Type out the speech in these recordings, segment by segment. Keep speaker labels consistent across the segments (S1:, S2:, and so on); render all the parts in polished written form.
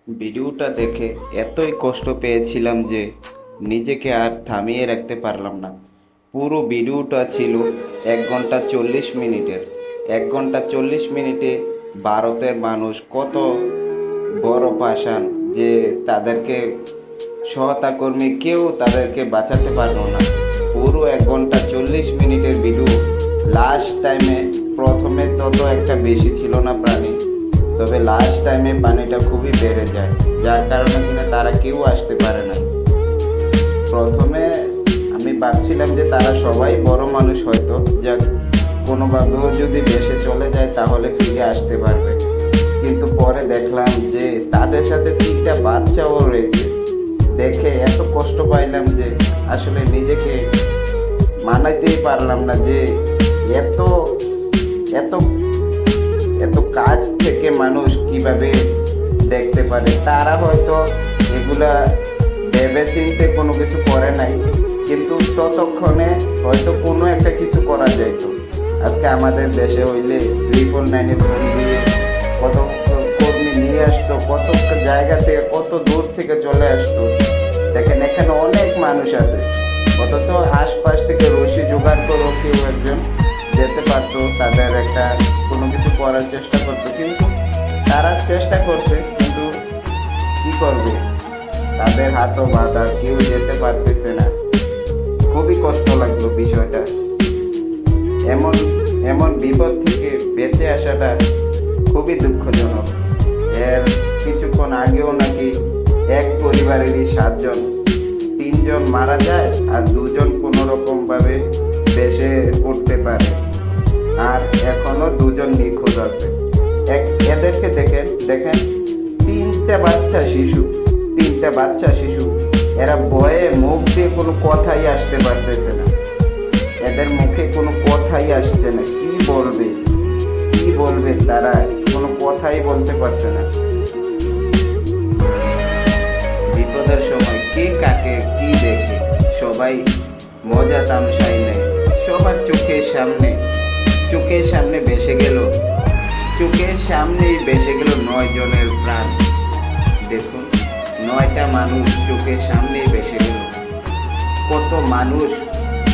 S1: ভিডিওটা দেখে এতই কষ্ট পেয়েছিলাম যে নিজেকে আর থামিয়ে রাখতে পারলাম না। পুরো ভিডিওটা ছিল 1 ঘন্টা 40 মিনিটের। 1 ঘন্টা 40 মিনিটে ভারতের মানুষ কত বড় পাষাণ যে তাদেরকে সহায়তা কর্মী কেউ তাদেরকে বাঁচাতে পারলো না। পুরো 1 ঘন্টা 40 মিনিটের ভিডিও। লাস্ট টাইমে প্রথমে তত একটা বেশি ছিল না প্রাণী, তবে লাস্ট টাইমে পানিটা খুবই বেড়ে যায়, যার কারণে কিনা তারা কেউ আসতে পারে না। প্রথমে আমি ভাবছিলাম যে তারা সবাই বড় মানুষ, হয়তো যা কোনোভাবেও যদি দেশে চলে যায় তাহলে ফিরে আসতে পারবে, কিন্তু পরে দেখলাম যে তাদের সাথে 3টা বাচ্চাও রয়েছে। দেখে এত কষ্ট পাইলাম যে আসলে নিজেকে মানাইতেই পারলাম না যে এত এত এত কাজ থেকে মানুষ কিভাবে দেখতে পারে। তারা হয়তো এগুলা ভেবে চিন্তে কোনো কিছু করে নাই, কিন্তু ততক্ষণে হয়তো কোনো একটা কিছু করা যাইতো। আজকে আমাদের দেশে হইলে 999-এ ফোন দিয়ে কত কর্মী নিয়ে আসতো, কত জায়গা থেকে কত দূর থেকে চলে আসতো। দেখেন এখানে অনেক মানুষ আছে, অথচ আশপাশ থেকে রশি জোগাড় করো কেউ একজন যেতে পারতো, তাদের একটা কোনো কিছু করার চেষ্টা করতো, কিন্তু তারা চেষ্টা করছে কিন্তু কি করবে, তাদের হাতও বাঁধা, কেউ যেতে পারতেছে না। খুবই কষ্ট লাগলো বিষয়টা। এমন এমন বিপদ থেকে বেঁচে আসাটা খুবই দুঃখজনক। এর কিছুক্ষণ আগেও নাকি এক পরিবারেরই 7 জন, 3 জন মারা যায় আর 2 জন কোনো রকম ভাবে বেঁচে উঠতে পারে, আর এখনো 2 জন নিখোঁজ আছে। এদেরকে দেখেন দেখেন 3টা বাচ্চা শিশু, এরা ভয়ে মুখ দিয়ে কোনো কথাই আসতে পারতেছে না, এদের মুখে কোনো কথাই আসছে না। কি বলবে তারা, কোনো কথাই বলতে পারছে না। বিপদের সময় কে কাকে কি দেখে, সবাই মজা তামশাই নেয়। সবার চোখের সামনে চোখের সামনেই ভেসে গেল 9 জনের প্রাণ। দেখুন, 9টা মানুষ চোখের সামনেই ভেসে গেল। কত মানুষ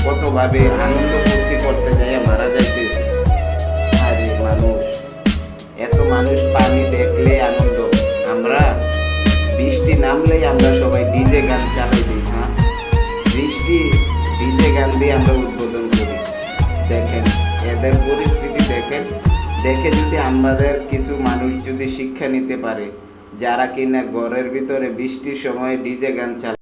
S1: কতভাবে আনন্দ ফুর্তি করতে যায় মারা যাইতেছে। আরে মানুষ, এত মানুষ পানি দেখলে আনন্দ। আমরা বৃষ্টি নামলেই আমরা সবাই ডিজে গান চালাই দিই। হ্যাঁ, ডিজে গান দিয়ে আমরা উদ্বোধন করি। দেখেন এদের পরিস্থিতি দেখে যদি আমাদের কিছু মানুষ যদি শিক্ষা নিতে পারে, যারা কিনা ঘরের ভিতরে বৃষ্টির সময় ডিজে গান চালায়।